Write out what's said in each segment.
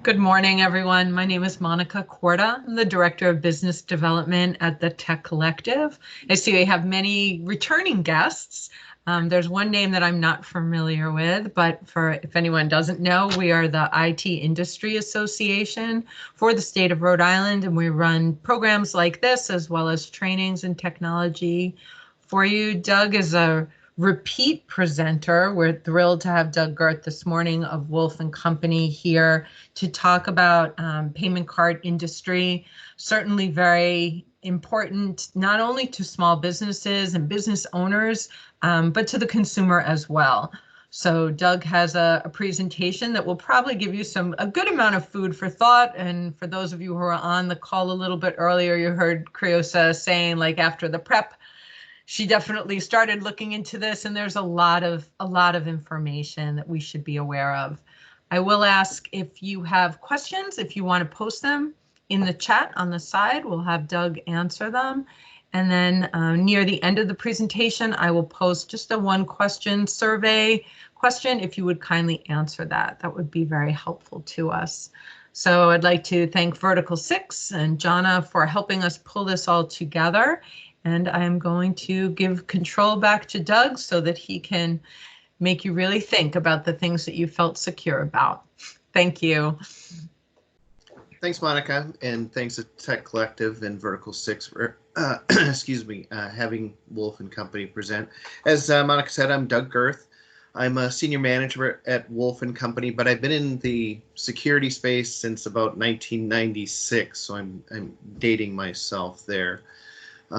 Good morning, everyone. My name is Monica Corda. I'm the Director of Business Development at the Tech Collective. I see we have many returning guests. There's one name that I'm not familiar with, but if anyone doesn't know, we are the IT Industry Association for the state of Rhode Island, and we run programs like this as well as trainings and technology for you. Doug is a repeat presenter. We're thrilled to have Doug Gerth this morning of Wolf & Company here to talk about payment card industry. Certainly very important, not only to small businesses and business owners, but to the consumer as well. So Doug has a presentation that will probably give you a good amount of food for thought. And for those of you who are on the call a little bit earlier, you heard Criosa saying, like, after the prep, she definitely started looking into this, and there's a lot of information that we should be aware of. I will ask if you have questions, if you want to post them in the chat on the side, we'll have Doug answer them. And then near the end of the presentation, I will post just a one question survey question. If you would kindly answer that, that would be very helpful to us. So I'd like to thank Vertikal6 and Jana for helping us pull this all together. And I'm going to give control back to Doug so that he can make you really think about the things that you felt secure about. Thank you. Thanks, Monica, and thanks to Tech Collective and Vertikal6 for, having Wolf & Company present. As Monica said, I'm Doug Gerth. I'm a senior manager at Wolf & Company, but I've been in the security space since about 1996, so I'm dating myself there. It's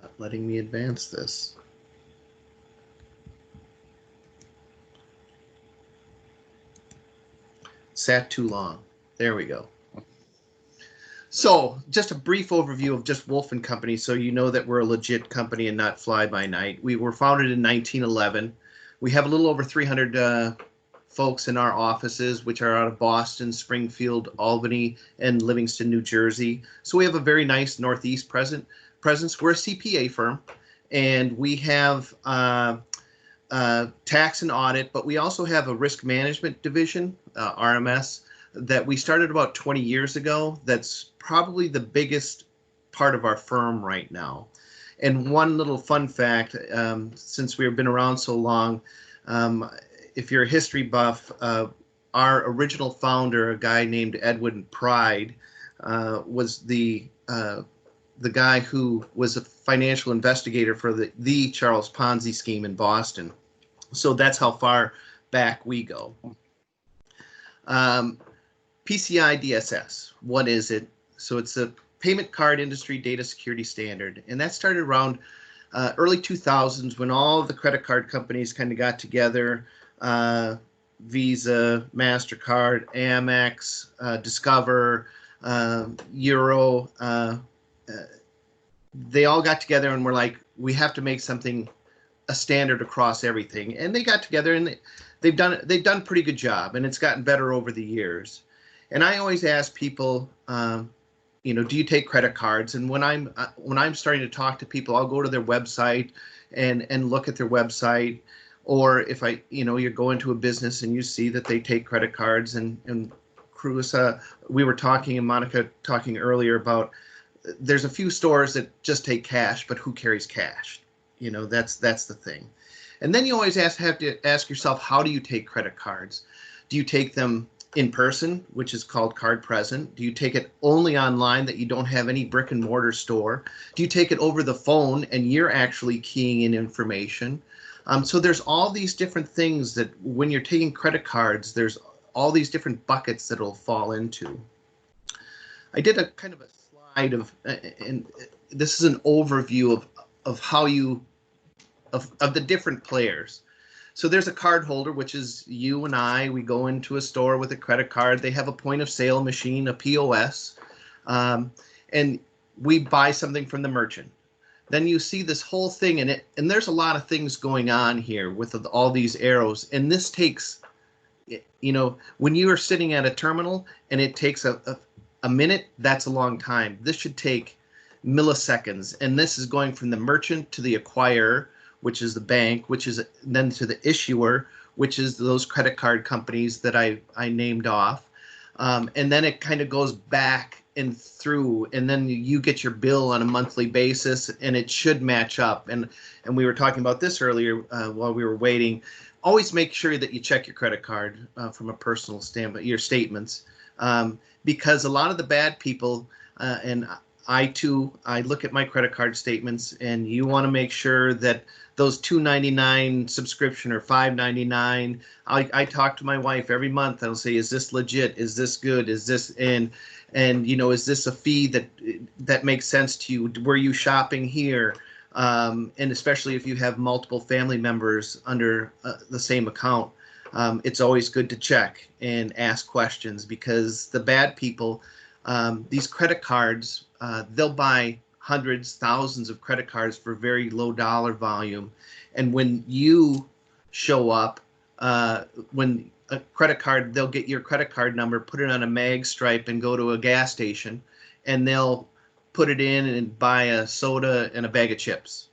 not letting me advance this. Sat too long. There we go. So just a brief overview of just Wolf & Company, so you know that we're a legit company and not fly by night. We were founded in 1911. We have a little over 300 folks in our offices, which are out of Boston, Springfield, Albany, and Livingston, New Jersey. So we have a very nice Northeast presence. We're a CPA firm, and we have tax and audit, but we also have a risk management division, RMS, that we started about 20 years ago. That's probably the biggest part of our firm right now. And one little fun fact, since we've been around so long, if you're a history buff, our original founder, a guy named Edwin Pride, was the guy who was a financial investigator for the Charles Ponzi scheme in Boston. So that's how far back we go. PCI-DSS, what is it? So it's a payment card industry data security standard, and that started around early 2000s when all of the credit card companies kind of got together. Visa, MasterCard, Amex, Discover, Euro, they all got together and were like, we have to make something a standard across everything. And they got together and they've done a pretty good job, and it's gotten better over the years. And I always ask people, you know, do you take credit cards? And when I'm starting to talk to people, I'll go to their website and look at their website. Or if you're going to a business and you see that they take credit cards, and Cruz, we were talking, and Monica talking earlier about, there's a few stores that just take cash, but who carries cash? You know, that's the thing. And then you always have to ask yourself, how do you take credit cards? Do you take them in person, which is called card present? Do you take it only online, that you don't have any brick and mortar store? Do you take it over the phone and you're actually keying in information? So there's all these different things that when you're taking credit cards, there's all these different buckets that it'll fall into. I did a kind of a slide of, and this is an overview of how of the different players. So there's a card holder, which is you and I. We go into a store with a credit card. They have a point of sale machine, a POS, and we buy something from the merchant. Then you see this whole thing in it, and there's a lot of things going on here with all these arrows. And this takes, you know, when you are sitting at a terminal and it takes a minute, that's a long time. This should take milliseconds, and this is going from the merchant to the acquirer, which is the bank, which is then to the issuer, which is those credit card companies that I named off. And then it kind of goes back and through, and then you get your bill on a monthly basis, and it should match up. And we were talking about this earlier while we were waiting. Always make sure that you check your credit card from a personal standpoint, your statements, because a lot of the bad people, and I too, I look at my credit card statements, and you want to make sure that those $2.99 subscription or $5.99. I talk to my wife every month. I'll say, is this legit? Is this good? Is this and you know, is this a fee that makes sense to you? Were you shopping here? And especially if you have multiple family members under the same account, it's always good to check and ask questions, because the bad people, these credit cards, they'll buy hundreds, thousands of credit cards for very low dollar volume. And when you show up, when a credit card, they'll get your credit card number, put it on a mag stripe and go to a gas station, and they'll put it in and buy a soda and a bag of chips.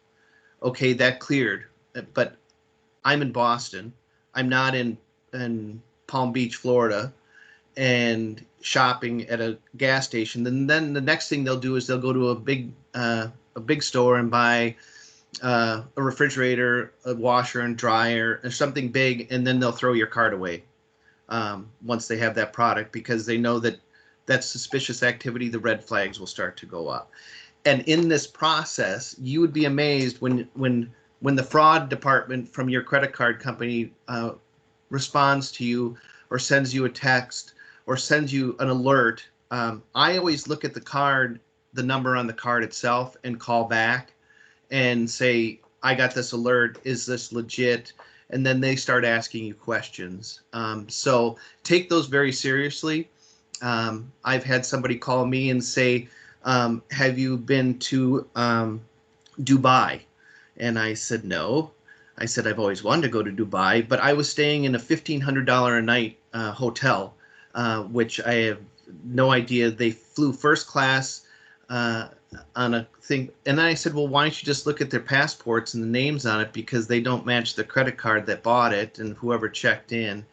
Okay, that cleared, but I'm in Boston. I'm not in Palm Beach, Florida, and shopping at a gas station. Then the next thing they'll do is they'll go to a big store and buy a refrigerator, a washer and dryer, or something big, and then they'll throw your card away once they have that product, because they know that that's suspicious activity. The red flags will start to go up. And in this process, you would be amazed when the fraud department from your credit card company responds to you or sends you a text or sends you an alert. I always look at the card, the number on the card itself, and call back and say, I got this alert, is this legit? And then they start asking you questions. So take those very seriously. I've had somebody call me and say, have you been to Dubai? And I said, no. I said, I've always wanted to go to Dubai, but I was staying in a $1,500 a night hotel, which I have no idea. They flew first class on a thing. And then I said, well, why don't you just look at their passports and the names on it, because they don't match the credit card that bought it and whoever checked in.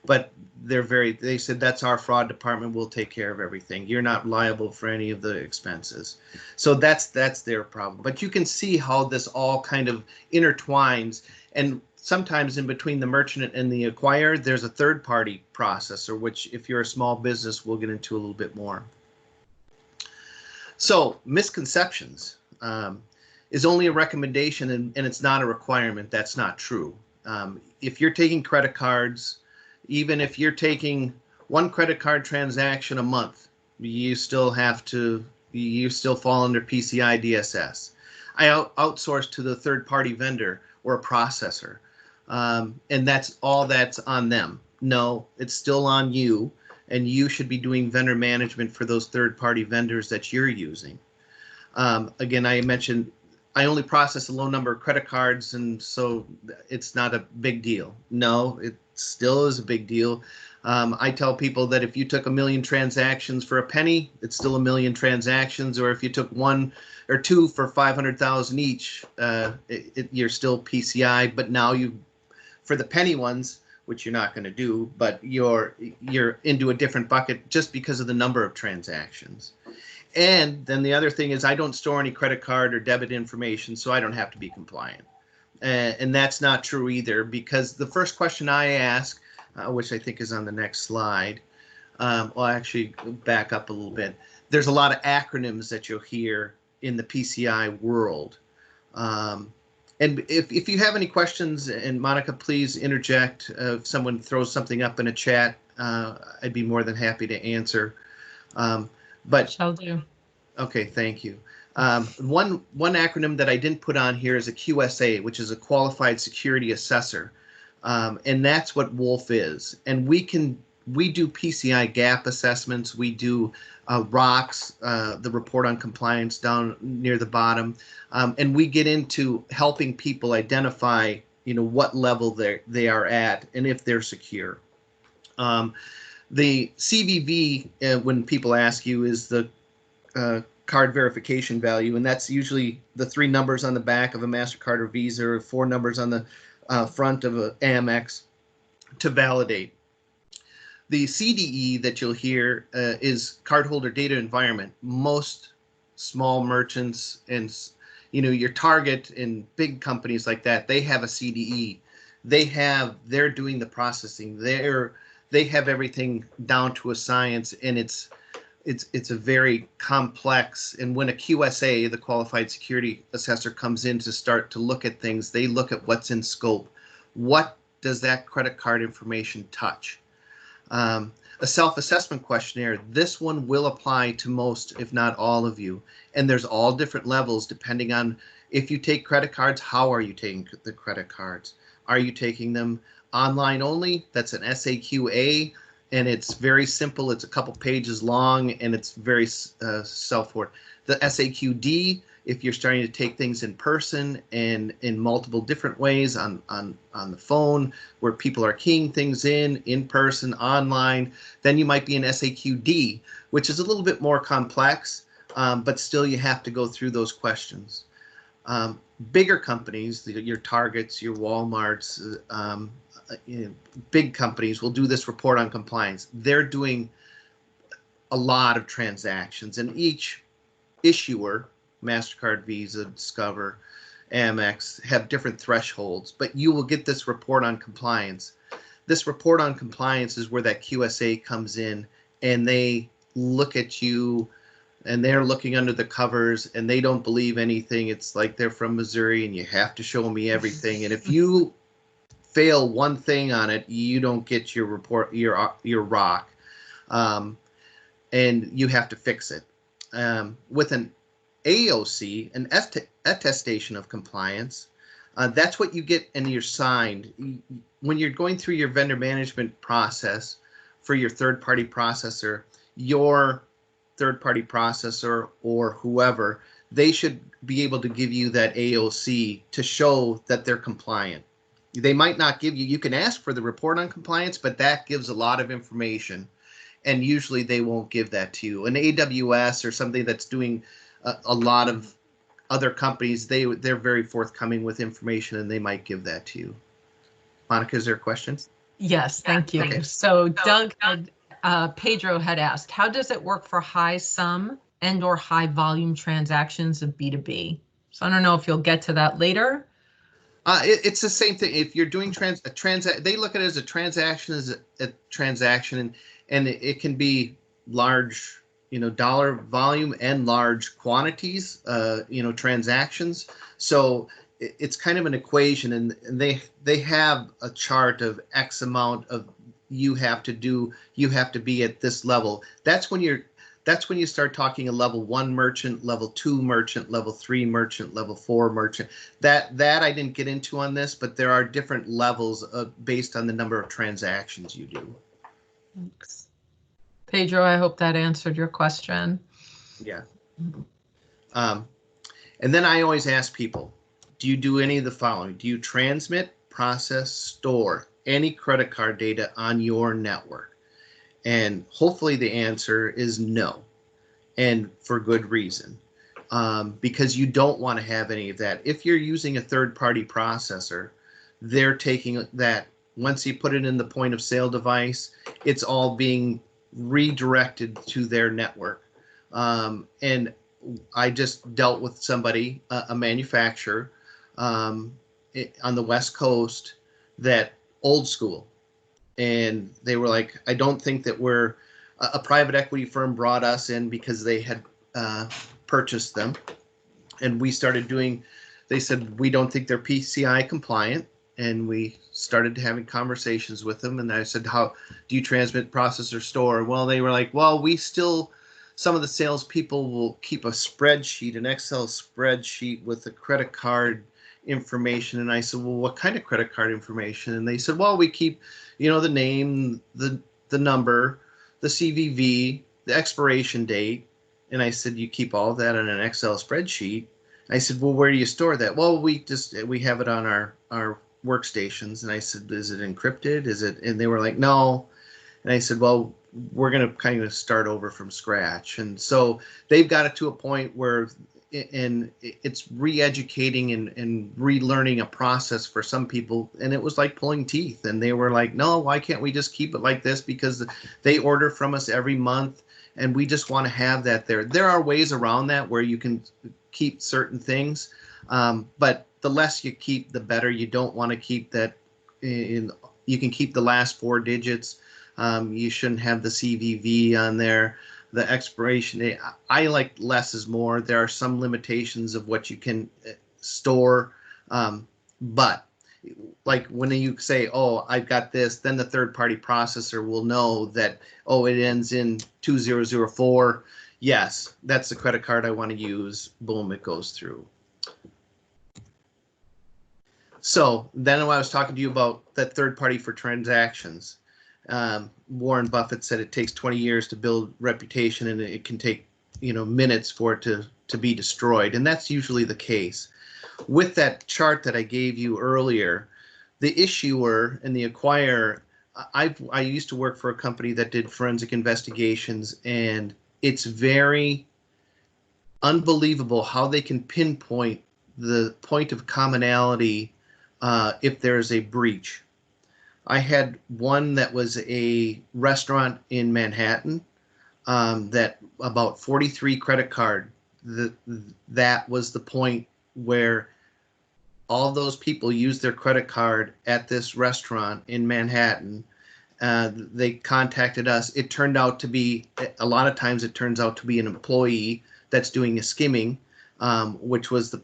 But they said, that's our fraud department. We'll take care of everything. You're not liable for any of the expenses. So that's their problem. But you can see how this all kind of intertwines. And sometimes in between the merchant and the acquirer, there's a third party processor, which if you're a small business, we'll get into a little bit more. So misconceptions is only a recommendation, and it's not a requirement. That's not true. If you're taking credit cards, even if you're taking one credit card transaction a month, you still fall under PCI-DSS. I outsource to the third-party vendor or a processor, and that's on them. No, it's still on you, and you should be doing vendor management for those third-party vendors that you're using. Again, I mentioned I only process a low number of credit cards, and so it's not a big deal. No, it still is a big deal. I tell people that if you took 1 million transactions for a penny, it's still 1 million transactions. Or if you took 1 or 2 for 500,000 each, you're still PCI. But now for the penny ones, which you're not going to do, but you're into a different bucket just because of the number of transactions. And then the other thing is, I don't store any credit card or debit information, so I don't have to be compliant. And that's not true either, because the first question I ask, which I think is on the next slide, I'll actually back up a little bit. There's a lot of acronyms that you'll hear in the PCI world. And if you have any questions, and Monica, please interject. If someone throws something up in a chat, I'd be more than happy to answer. But Shall do. Okay, thank you. One acronym that I didn't put on here is a QSA, which is a Qualified Security Assessor, and that's what WOLF is. And we do PCI gap assessments. We do ROCs, the report on compliance down near the bottom, and we get into helping people identify, what level they are at and if they're secure. The CVV, when people ask you, is the card verification value, and that's usually the 3 numbers on the back of a MasterCard or Visa, or 4 numbers on the front of an Amex to validate. The CDE that you'll hear is cardholder data environment. Most small merchants and your Target and big companies like that, they have a CDE. They're doing the processing. They have everything down to a science, and it's a very complex. And when a QSA, the Qualified Security Assessor, comes in to start to look at things, they look at what's in scope. What does that credit card information touch? A self-assessment questionnaire, this one will apply to most, if not all of you. And there's all different levels depending on if you take credit cards, how are you taking the credit cards? Are you taking them online only? That's an SAQA, and it's very simple. It's a couple pages long, and it's very self-aware. The SAQD, if you're starting to take things in person and in multiple different ways on the phone, where people are keying things in person, online, then you might be an SAQD, which is a little bit more complex, but still you have to go through those questions. Bigger companies, your Targets, your Walmarts, big companies will do this report on compliance. They're doing a lot of transactions, and each issuer, MasterCard, Visa, Discover, Amex, have different thresholds, but you will get this report on compliance. This report on compliance is where that QSA comes in, and they look at you, and they're looking under the covers, and they don't believe anything. It's like they're from Missouri, and you have to show me everything. And if you fail one thing on it, you don't get your report, your ROC, and you have to fix it. With an AOC, an attestation of compliance, that's what you get, and you're signed. When you're going through your vendor management process for your third-party processor, your third-party processor or whoever, they should be able to give you that AOC to show that they're compliant. They might not give you, you can ask for the report on compliance, but that gives a lot of information, and usually they won't give that to you. An AWS or something that's doing a lot of other companies, they're very forthcoming with information, and they might give that to you. Monica, is there a question? Yes, thank you. Okay. So Doug had, Pedro had asked, how does it work for high sum and or high volume transactions of B2B? So I don't know if you'll get to that later. It's the same thing. If you're doing they look at it as a transaction, and it can be large, dollar volume and large quantities, transactions. So it's kind of an equation, and they have a chart of X amount of you have to be at this level. That's when you start talking a level 1 merchant, level 2 merchant, level 3 merchant, level 4 merchant. That I didn't get into on this, but there are different levels based on the number of transactions you do. Thanks. Pedro, I hope that answered your question. Yeah. And then I always ask people, do you do any of the following? Do you transmit, process, store any credit card data on your network? And hopefully the answer is no, and for good reason, because you don't want to have any of that. If you're using a third-party processor, they're taking that. Once you put it in the point of sale device, it's all being redirected to their network. And I just dealt with somebody, a manufacturer on the West Coast, that old school. And they were like, I don't think that we're, a private equity firm brought us in because they had purchased them. And we started doing, they said, we don't think they're PCI compliant. And we started having conversations with them. And I said, how do you transmit, process, or store? Well, they were like, well, we still, some of the salespeople will keep a spreadsheet, an Excel spreadsheet with the credit card information. And I said, well, what kind of credit card information? And they said, well, we keep, the name, the number, the CVV, the expiration date. And I said, you keep all of that on an Excel spreadsheet? I said, well, where do you store that? Well, we have it on our workstations. And I said, is it encrypted? Is it? And they were like, no. And I said, well, we're going to kind of start over from scratch. And so they've got it to a point where it's re-educating and relearning a process for some people, and it was like pulling teeth, and they were like, no, why can't we just keep it like this, because they order from us every month and we just want to have that there are ways around that where you can keep certain things, but the less you keep, the better. You don't want to keep that you can keep the last 4 digits. You shouldn't have the CVV on there. The expiration date, I like less is more. There are some limitations of what you can store, but like when you say, oh, I've got this, then the third-party processor will know that, oh, it ends in 2004. Yes, that's the credit card I want to use. Boom, it goes through. So then when I was talking to you about that third party for transactions, Warren Buffett said it takes 20 years to build reputation, and it can take, minutes for it to be destroyed. And that's usually the case. With that chart that I gave you earlier, the issuer and the acquirer, I used to work for a company that did forensic investigations, and it's very unbelievable how they can pinpoint the point of commonality if there's a breach. I had one that was a restaurant in Manhattan that about 43 credit card. That was the point where all those people used their credit card at this restaurant in Manhattan. They contacted us. It turned out to be, a lot of times it turns out to be an employee that's doing a skimming, which was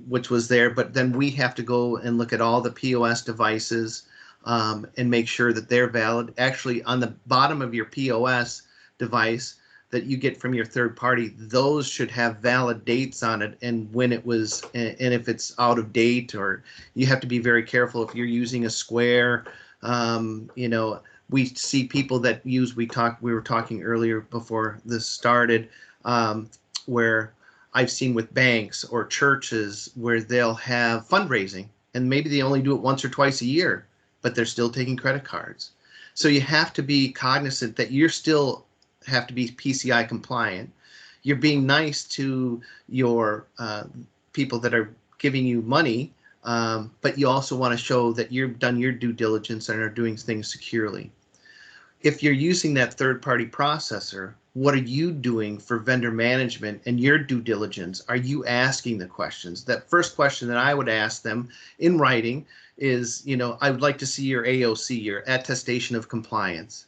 which was there. But then we have to go and look at all the POS devices and make sure that they're valid. Actually, on the bottom of your POS device that you get from your third party, those should have valid dates on it and when it was, and if it's out of date, or you have to be very careful if you're using a Square. We see people that use, we were talking earlier before this started, where I've seen with banks or churches where they'll have fundraising and maybe they only do it once or twice a year, but they're still taking credit cards. So you have to be cognizant that you're still have to be PCI compliant. You're being nice to your people that are giving you money, but you also want to show that you've done your due diligence and are doing things securely. If you're using that third-party processor, what are you doing for vendor management and your due diligence? Are you asking the questions? That first question that I would ask them in writing is, I would like to see your AOC, your attestation of compliance.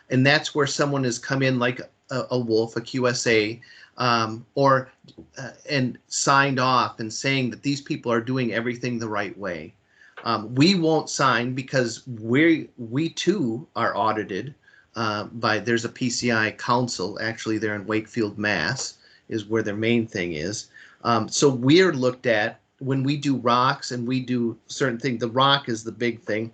And that's where someone has come in like a wolf, a QSA, and signed off and saying that these people are doing everything the right way. We won't sign because we too are audited there's a PCI council, actually they're in Wakefield, Mass, is where their main thing is. So we're looked at when we do ROCs and we do certain things. The ROC is the big thing,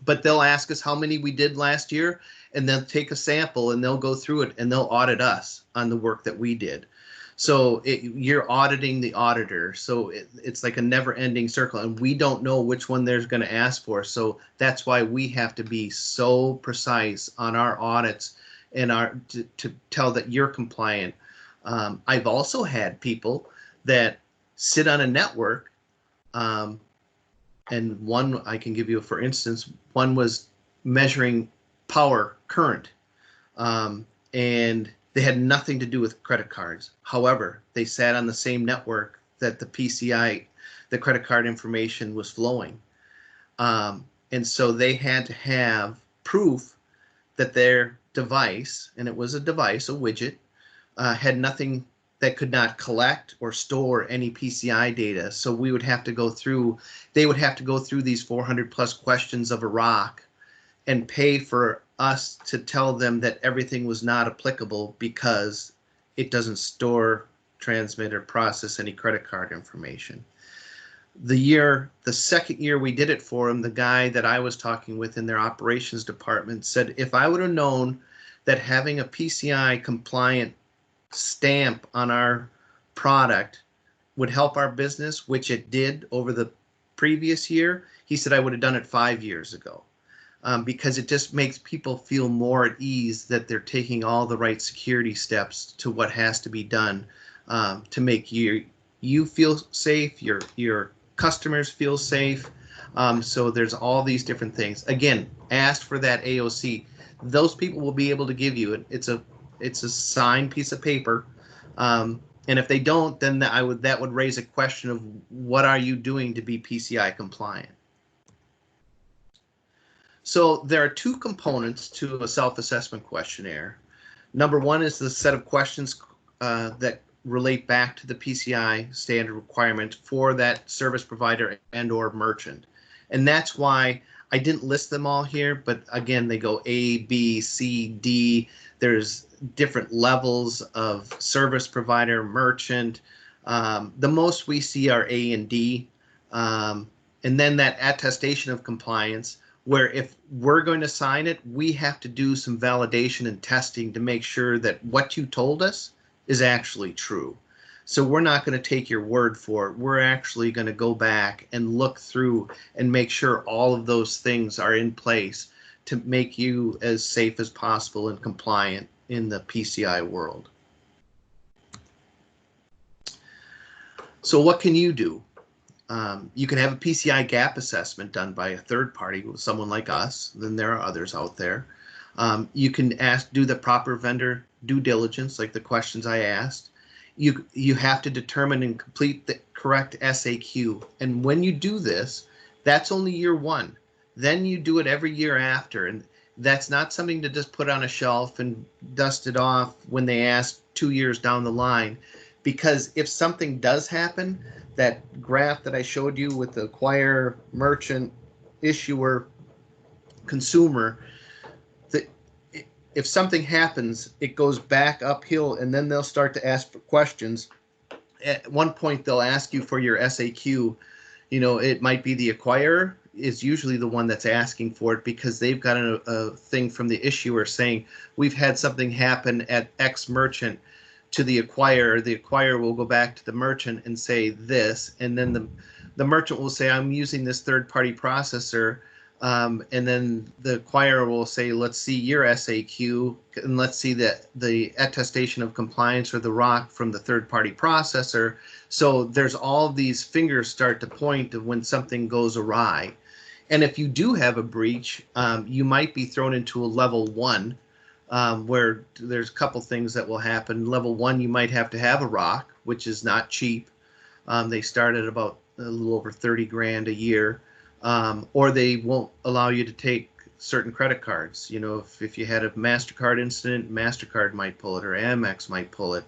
but they'll ask us how many we did last year, and they'll take a sample and they'll go through it and they'll audit us on the work that we did. So you're auditing the auditor. So it's like a never-ending circle, and we don't know which one they're going to ask for. So that's why we have to be so precise on our audits and to tell that you're compliant. I've also had people that sit on a network, and one I can give you, for instance, one was measuring power current, and they had nothing to do with credit cards. However, they sat on the same network that the PCI, the credit card information was flowing. And so they had to have proof that their device, and it was a device, a widget, had nothing that could not collect or store any PCI data. So we would have to go through, they would have to go through these 400 plus questions of a ROC and pay for us to tell them that everything was not applicable because it doesn't store, transmit, or process any credit card information. The second year we did it for him, the guy that I was talking with in their operations department said, if I would have known that having a PCI compliant stamp on our product would help our business, which it did over the previous year, he said I would have done it 5 years ago. because it just makes people feel more at ease that they're taking all the right security steps to what has to be done to make you feel safe, your customers feel safe. So there's all these different things. Again, ask for that AOC. Those people will be able to give you it. It's a signed piece of paper. And if they don't, then that would raise a question of what are you doing to be PCI compliant? So there are two components to a self-assessment questionnaire. Number one is the set of questions that relate back to the PCI standard requirement for that service provider and or merchant. And that's why I didn't list them all here, but again, they go A, B, C, D. There's different levels of service provider, merchant. The most we see are A and D. And then that attestation of compliance, where if we're going to sign it, we have to do some validation and testing to make sure that what you told us is actually true. So we're not going to take your word for it. We're actually going to go back and look through and make sure all of those things are in place to make you as safe as possible and compliant in the PCI world. So what can you do? You can have a PCI gap assessment done by a third party, someone like us. Then there are others out there. You can do the proper vendor due diligence, like the questions I asked. You have to determine and complete the correct SAQ. And when you do this, that's only year one. Then you do it every year after. And that's not something to just put on a shelf and dust it off when they ask 2 years down the line. Because if something does happen, that graph that I showed you with the acquirer, merchant, issuer, consumer, if something happens, it goes back uphill, and then they'll start to ask for questions. At one point, they'll ask you for your SAQ. You know, it might be the acquirer is usually the one that's asking for it because they've got a thing from the issuer saying, we've had something happen at X merchant to the acquirer. The acquirer will go back to the merchant and say this, and then the merchant will say, I'm using this third-party processor. And then the acquirer will say, let's see your SAQ, and let's see the attestation of compliance or the ROC from the third-party processor. So there's all of these fingers start to point to when something goes awry. And if you do have a breach, you might be thrown into a level 1, where there's a couple things that will happen. Level 1, you might have to have a ROC, which is not cheap. They start at about a little over 30 grand a year. Or they won't allow you to take certain credit cards. You know, if you had a MasterCard incident, MasterCard might pull it, or Amex might pull it,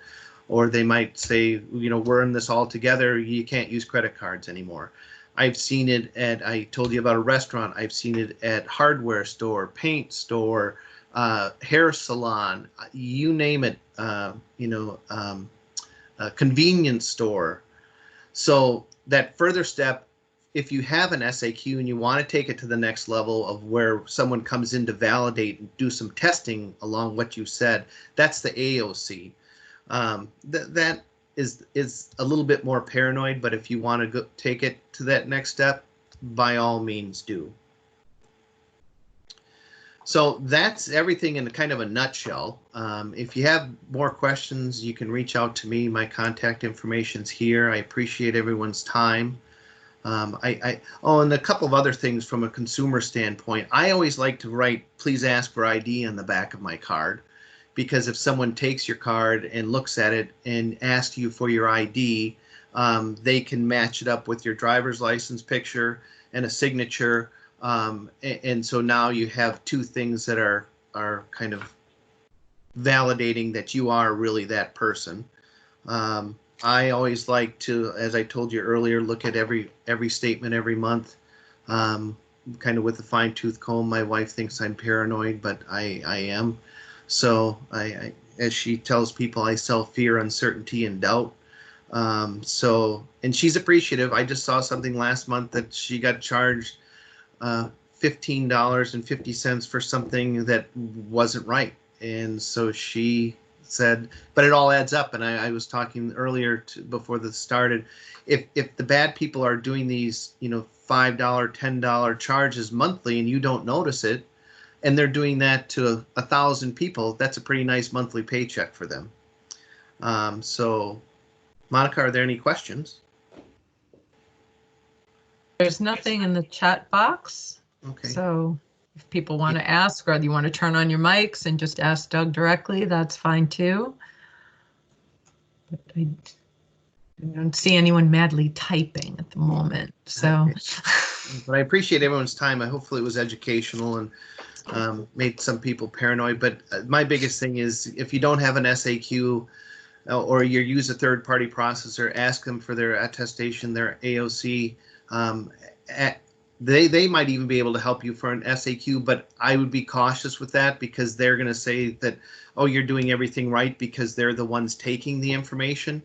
or they might say, you know, we're in this all together, you can't use credit cards anymore. I've seen it at, I told you about a restaurant, I've seen it at hardware store, paint store, hair salon, you name it, a convenience store. So that further step, if you have an SAQ and you want to take it to the next level of where someone comes in to validate and do some testing along what you said, that's the AOC. That is a little bit more paranoid, but if you want to go take it to that next step, by all means do. So that's everything in kind of a nutshell. If you have more questions, you can reach out to me. My contact information is here. I appreciate everyone's time. And a couple of other things from a consumer standpoint. I always like to write, please ask for ID on the back of my card, because if someone takes your card and looks at it and asks you for your ID, they can match it up with your driver's license picture and a signature. And so now you have two things that are kind of validating that you are really that person. I always like to, as I told you earlier, look at every statement every month, kind of with a fine-tooth comb. My wife thinks I'm paranoid, but I am. So I, as she tells people, I sell fear, uncertainty, and doubt. And she's appreciative. I just saw something last month that she got charged $15.50 for something that wasn't right. And so she said, but it all adds up. And I was talking earlier before this started. If the bad people are doing these, $5, $10 charges monthly and you don't notice it, and they're doing that to 1,000 people, that's a pretty nice monthly paycheck for them. So, Monica, are there any questions? There's nothing in the chat box. Okay. So if people want to ask, or you want to turn on your mics and just ask Doug directly, that's fine too. But I don't see anyone madly typing at the moment. So, but I appreciate everyone's time. Hopefully it was educational and made some people paranoid. But my biggest thing is, if you don't have an SAQ or you use a third-party processor, ask them for their attestation, their AOC. They might even be able to help you for an SAQ, but I would be cautious with that, because they're going to say that, oh, you're doing everything right, because they're the ones taking the information.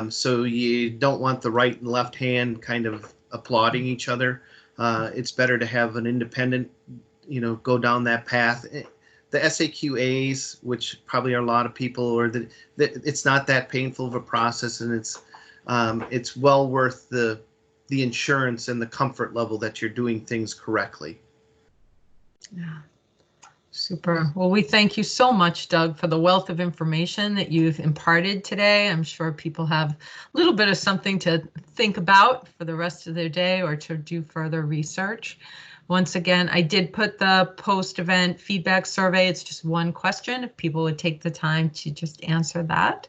So you don't want the right and left hand kind of applauding each other. It's better to have an independent, go down that path. The SAQAs, which probably are a lot of people, or it's not that painful of a process, and it's well worth the insurance and the comfort level that you're doing things correctly. Yeah. Super. Well, we thank you so much, Doug, for the wealth of information that you've imparted today. I'm sure people have a little bit of something to think about for the rest of their day, or to do further research. Once again, I did put the post-event feedback survey. It's just one question, if people would take the time to just answer that.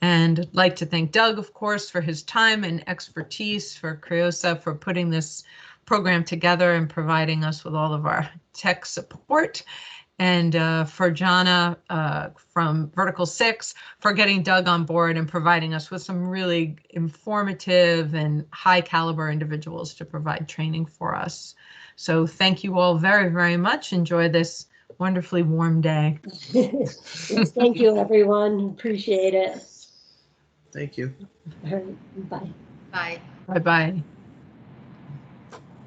And I'd like to thank Doug, of course, for his time and expertise, for CREOSA for putting this program together and providing us with all of our tech support, and for Jana from Vertikal6 for getting Doug on board and providing us with some really informative and high caliber individuals to provide training for us. So thank you all very, very much. Enjoy this wonderfully warm day. Thank you, everyone. Appreciate it. Thank you. All right, bye. Bye. Bye-bye.